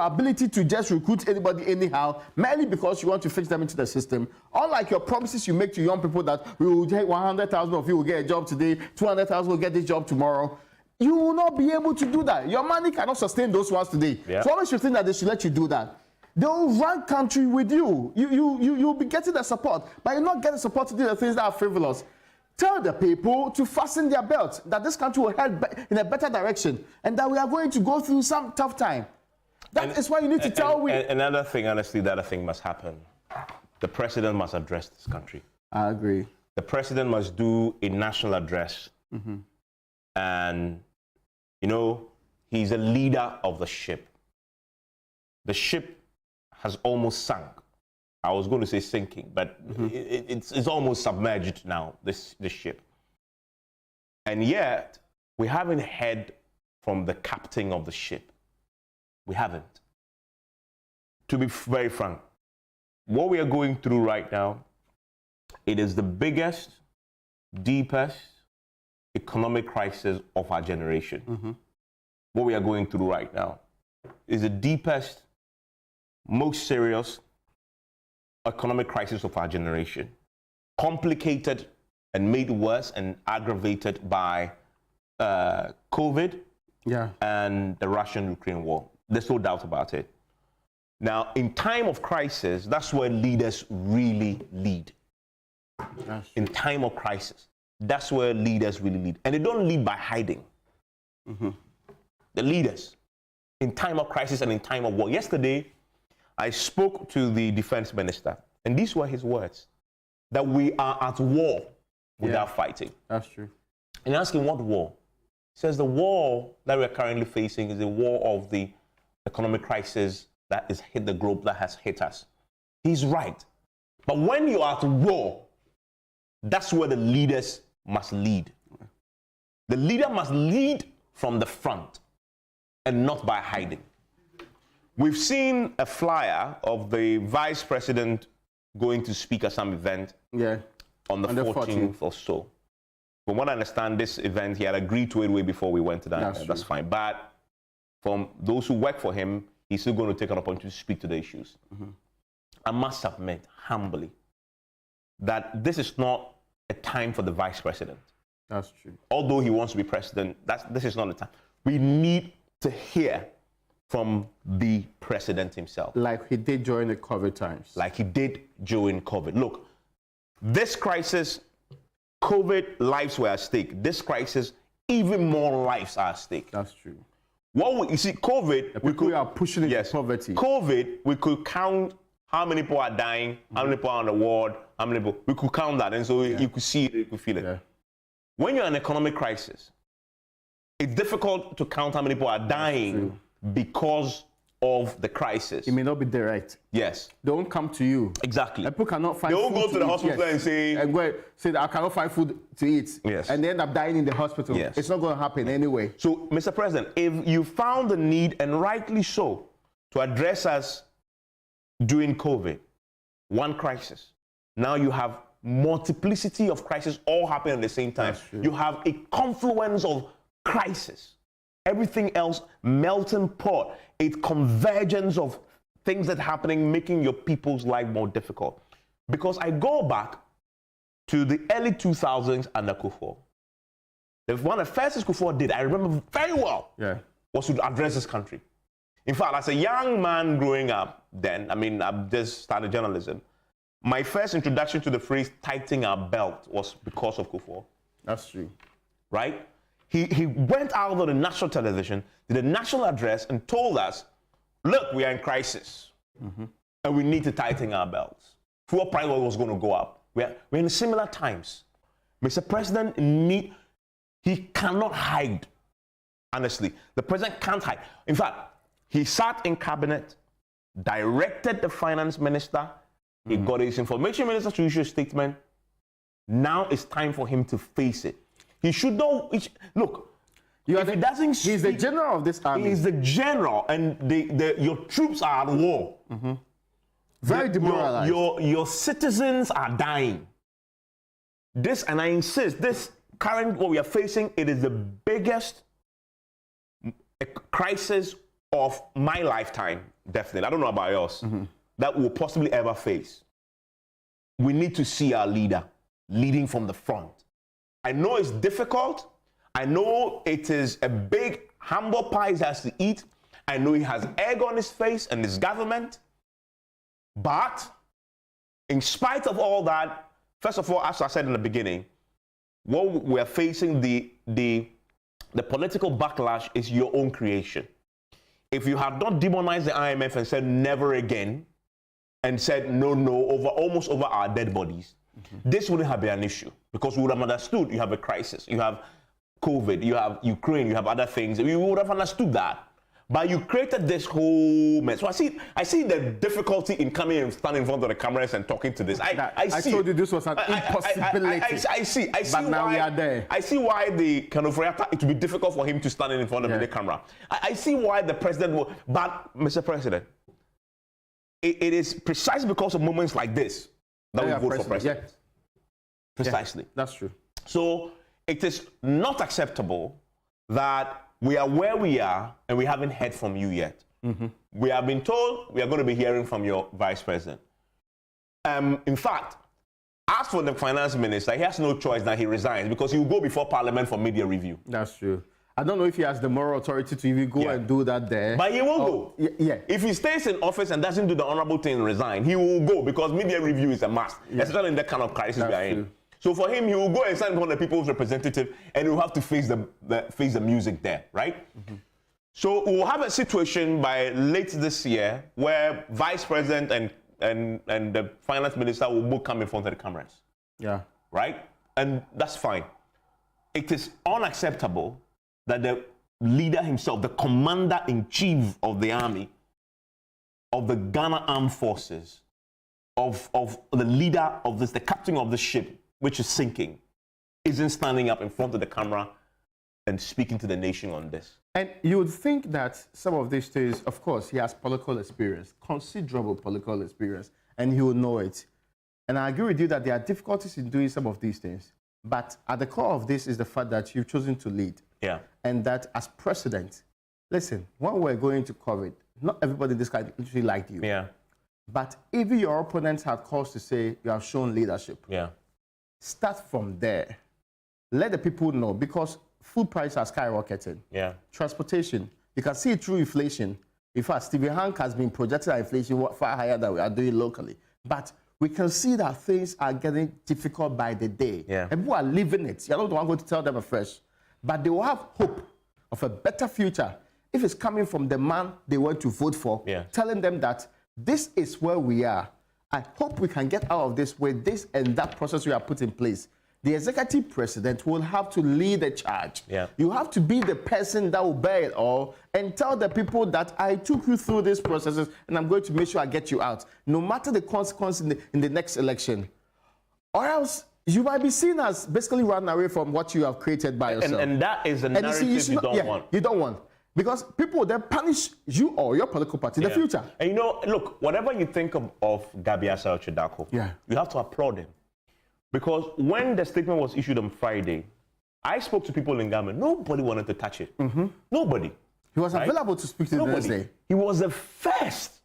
ability to just recruit anybody anyhow, merely because you want to fix them into the system. Unlike your promises you make to young people that we will take 100,000 of you will get a job today, 200,000 will get this job tomorrow. You will not be able to do that. Your money cannot sustain those ones today. Yeah. So always you think that they should let you do that. They will run country with you. You'll be getting the support, but you'll not get the support to do the things that are frivolous. Tell the people to fasten their belts, that this country will head in a better direction, and that we are going to go through some tough time. That is why you need to tell another thing, honestly, that I think must happen. The president must address this country. I agree. The president must do a national address. Mm-hmm. And, you know, he's a leader of the ship. The ship has almost sunk. I was going to say sinking, but it's almost submerged now, this ship. And yet, we haven't heard from the captain of the ship. We haven't. To be very frank, what we are going through right now, it is the biggest, deepest economic crisis of our generation. Mm-hmm. What we are going through right now is the deepest, most serious economic crisis of our generation. Complicated and made worse and aggravated by COVID and the Russian-Ukraine war. There's no doubt about it. Now, in time of crisis, that's where leaders really lead. In time of crisis, that's where leaders really lead. And they don't lead by hiding. Mm-hmm. The leaders, in time of crisis and in time of war. Yesterday, I spoke to the defense minister, and these were his words, that we are at war without fighting. That's true. And asking what war? He says the war that we're currently facing is a war of the economic crisis that has hit the globe, that has hit us. He's right. But when you are at war, that's where the leaders must lead. The leader must lead from the front and not by hiding. We've seen a flyer of the vice president going to speak at some event on the 14th or so. From what I understand, this event, he had agreed to it way before we went to that. That's fine. But from those who work for him, he's still going to take an opportunity to speak to the issues. Mm-hmm. I must admit, humbly, that this is not a time for the vice president. That's true. Although he wants to be president, this is not the time. We need to hear from the president himself. Like he did during the COVID times. Like he did during COVID. Look, this crisis, COVID, lives were at stake. This crisis, even more lives are at stake. That's true. You see, COVID, we are pushing into poverty. COVID, we could count how many people are dying, how many people are on the ward, how many people, we could count that, and so you could see it, you could feel it. Yeah. When you're in an economic crisis, it's difficult to count how many people are dying because of the crisis. It may not be direct. Yes. They won't come to you. Exactly. People cannot find food. They won't go to the hospital and say that I cannot find food to eat. Yes. And they end up dying in the hospital. Yes. It's not going to happen anyway. So, Mr. President, if you found the need, and rightly so, to address us during COVID, one crisis, now you have multiplicity of crises all happening at the same time. You have a confluence of crisis. Everything else melting pot. It's convergence of things that are happening, making your people's life more difficult. Because I go back to the early 2000s under Acquah. One of the first things Acquah did, I remember very well, was to address this country. In fact, as a young man growing up then, I mean, I just started journalism, my first introduction to the phrase tightening our belt was because of Acquah. That's true. Right? He went out on the national television, did a national address, and told us, look, we are in crisis, and we need to tighten our belts. Fuel price was going to go up. We're in similar times. Mr. President, he cannot hide, honestly. The president can't hide. In fact, he sat in cabinet, directed the finance minister, he got his information minister to issue a statement. Now it's time for him to face it. He should know. Look, if he doesn't speak, he's the general of this army. He's the general, and your troops are at war. Very demoralized. Your citizens are dying. This, and I insist, this current what we are facing, it is the biggest crisis of my lifetime, definitely, I don't know about yours, that we'll possibly ever face. We need to see our leader leading from the front. I know it's difficult. I know it is a big humble pie he has to eat. I know he has egg on his face and his government. But in spite of all that, first of all, as I said in the beginning, what we're facing, the political backlash is your own creation. If you had not demonized the IMF and said never again, and said no, almost over our dead bodies, this wouldn't have been an issue, because we would have understood you have a crisis, you have COVID, you have Ukraine, you have other things. We would have understood that. But you created this whole mess. So I see the difficulty in coming and standing in front of the cameras and talking to this. I told you this was an impossibility. I see but now we are there. I see why the kind of it would be difficult for him to stand in front of the camera. I see why the president will. But Mr. President, it is precisely because of moments like this that we vote for president. Yeah. Precisely. Yeah, that's true. So it is not acceptable that we are where we are and we haven't heard from you yet. We have been told we are going to be hearing from your vice president. In fact, as for the finance minister, he has no choice that he resigns, because he will go before parliament for media review. That's true. I don't know if he has the moral authority to even go and do that there. But he will go. Yeah. If he stays in office and doesn't do the honorable thing and resign, he will go, because media review is a must, especially in that kind of crisis we are in. So for him, he will go and stand on the people's representative, and he will have to face the music there, right? So we will have a situation by late this year where vice president and the finance minister will both come in front of the cameras. Yeah. Right? And that's fine. It is unacceptable that the leader himself, the commander-in-chief of the army, of the Ghana Armed Forces, of the leader of this, the captain of the ship, which is sinking, isn't standing up in front of the camera and speaking to the nation on this. And you would think that some of these things, of course, he has political experience, considerable political experience, and he will know it. And I agree with you that there are difficulties in doing some of these things. But at the core of this is the fact that you've chosen to lead. Yeah. And that as president, listen, when we're going to COVID, not everybody in this country liked you. Yeah. But even your opponents had cause to say you have shown leadership. Yeah. Start from there. Let the people know, because food prices are skyrocketing. Yeah. Transportation, you can see it through inflation. In fact, Stephen Hank has been projecting our inflation far higher than we are doing locally. But we can see that things are getting difficult by the day. Yeah. And people are living it. You're not the one going to tell them afresh. But they will have hope of a better future if it's coming from the man they want to vote for, telling them that this is where we are. I hope we can get out of this with this and that process we have put in place. The executive president will have to lead the charge. Yeah. You have to be the person that will bear it all and tell the people that I took you through these processes and I'm going to make sure I get you out, no matter the consequence in the next election. Or else you might be seen as basically running away from what you have created by yourself. And that is a narrative you don't want. You don't want. Because people will then punish you or your political party in the future. And you know, look, whatever you think of Gabi Asare-Chidako, you have to applaud him. Because when the statement was issued on Friday, I spoke to people in Ghana. Nobody wanted to touch it. Nobody. He was available to speak to the next day. He was the first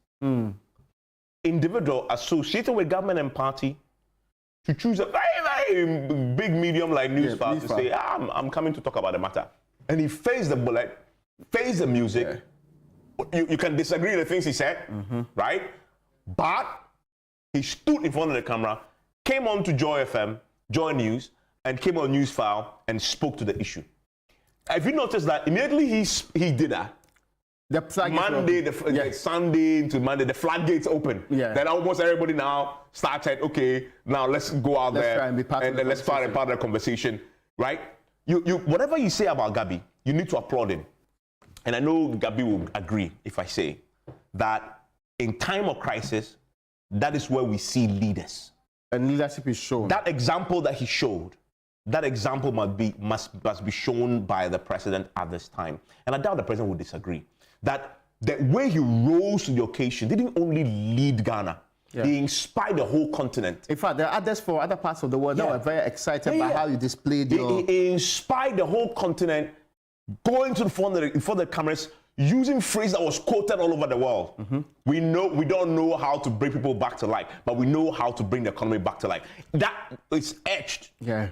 individual associated with government and party to choose a very, very big medium like Newsfile to say, I'm coming to talk about the matter. And he faced the bullet, faced the music. You can disagree with the things he said, right? But he stood in front of the camera, came on to Joy FM, Joy News, and came on Newsfile and spoke to the issue. Have you noticed that immediately he did that? Monday, Sunday into Monday, the floodgates open. Then almost everybody now started, okay, now let's go out there and then let's try to be part of the conversation, right? Whatever you say about Gabi, you need to applaud him. And I know Gabi will agree if I say that in time of crisis, that is where we see leaders. And leadership is shown. That example that he showed, that example must be shown by the president at this time. And I doubt the president would disagree. That the way he rose to the occasion didn't only lead Ghana, he inspired the whole continent. In fact, there are others for other parts of the world that were very excited by how you displayed your... He inspired the whole continent, going to the front of the cameras. using phrase that was quoted all over the world. We don't know how to bring people back to life, but we know how to bring the economy back to life. That is etched. Yeah.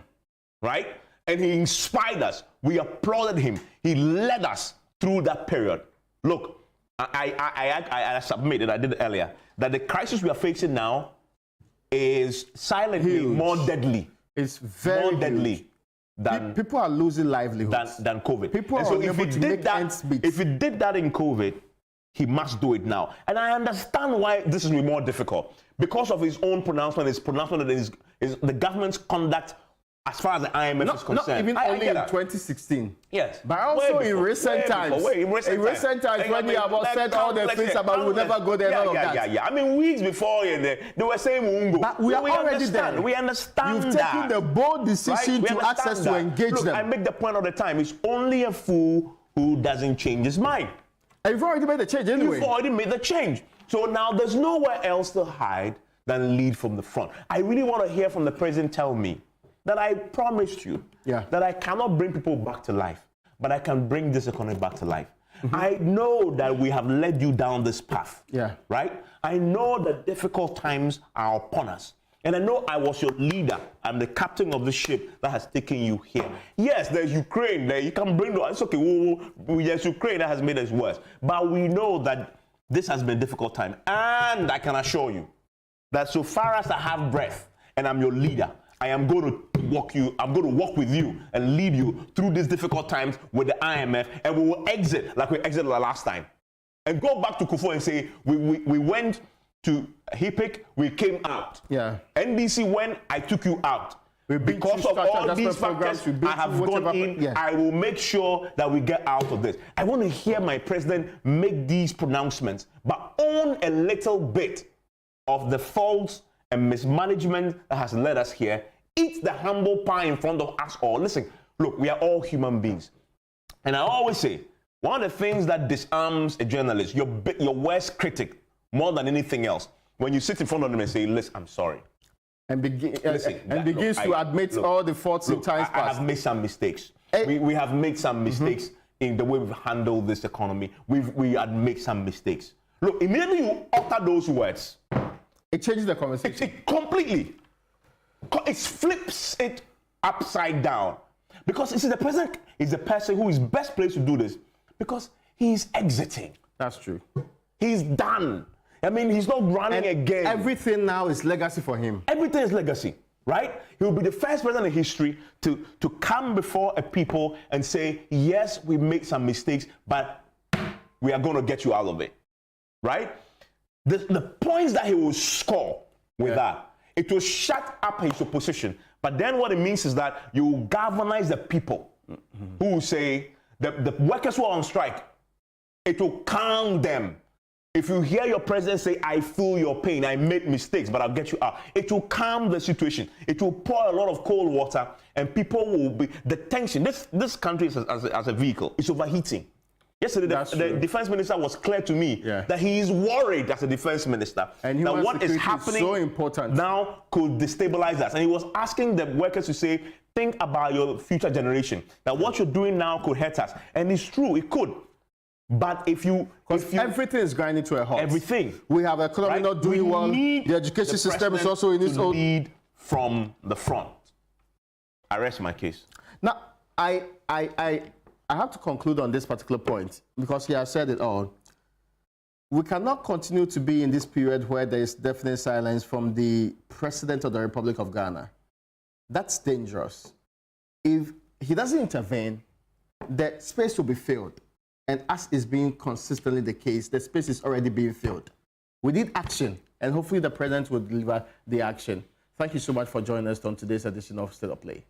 Right? And he inspired us. We applauded him. He led us through that period. Look, I submitted, I did it earlier, that the crisis we are facing now is silently more deadly. It's very more deadly. Than, people are losing livelihoods than COVID. People are able to make ends meet. If he did that in COVID, he must do it now. And I understand why this is more difficult. Because of his own pronouncement, his pronouncement that is the government's conduct as far as the IMF is concerned. Not even only in 2016. Yes. But also in recent times. In recent times when he said all the things about we'll never go there and all of that. Yeah. I mean, weeks before they were saying we won't go. But we are already there. We understand that. You've taken the bold decision to access to engage them. I make the point all the time. It's only a fool who doesn't change his mind. And you've already made the change anyway. You've already made the change. So now there's nowhere else to hide than lead from the front. I really want to hear from the president tell me that I promised you that I cannot bring people back to life, but I can bring this economy back to life. I know that we have led you down this path, right? I know that difficult times are upon us. And I know I was your leader. I'm the captain of the ship that has taken you here. Yes, there's Ukraine there. You can bring the, it's okay. Yes, Ukraine that has made us worse. But we know that this has been a difficult time. And I can assure you that so far as I have breath and I'm your leader, I am going to walk with you and lead you through these difficult times with the IMF, and we will exit like we exited the last time. And go back to Kufuor and say, we went to HIPIC, we came out. Yeah. NDC went, I took you out. Because of all these factors, I have gone in, I will make sure that we get out of this. I want to hear my president make these pronouncements, but own a little bit of the faults and mismanagement that has led us here. Eat the humble pie in front of us all. Listen, look, we are all human beings. And I always say, one of the things that disarms a journalist, your worst critic, more than anything else, when you sit in front of them and say, listen, I'm sorry. And, begins to admit all the faults in times past. I have made some mistakes. We have made some mistakes in the way we've handled this economy. We admit some mistakes. Look, immediately you utter those words, it changes the conversation. It completely. It flips it upside down. Because you see, the president is the person who is best placed to do this because he's exiting. That's true. He's done. I mean, he's not running again. Everything now is legacy for him. Everything is legacy, right? He will be the first president in history to come before a people and say, yes, we made some mistakes, but we are going to get you out of it, right? The points that he will score with that, it will shut up his opposition. But then what it means is that you will galvanize the people who will say, the workers who are on strike, it will calm them. If you hear your president say, I feel your pain, I made mistakes, but I'll get you out, it will calm the situation. It will pour a lot of cold water, and people will be, the tension, this country is as a vehicle, it's overheating. Yesterday, the defense minister was clear to me that he is worried as a defense minister and that what is happening so important now could destabilize us. And he was asking the workers to say, think about your future generation, that what you're doing now could hurt us. And it's true, it could. But if you everything is grinding to a halt. Everything. We have an economy not doing well. The education system is also in its own lead from the front. I rest my case. Now, I have to conclude on this particular point because he has said it all. We cannot continue to be in this period where there is definite silence from the President of the Republic of Ghana. That's dangerous. If he doesn't intervene, the space will be filled. And as is being consistently the case, the space is already being filled. We need action, and hopefully the President will deliver the action. Thank you so much for joining us on today's edition of State of Play.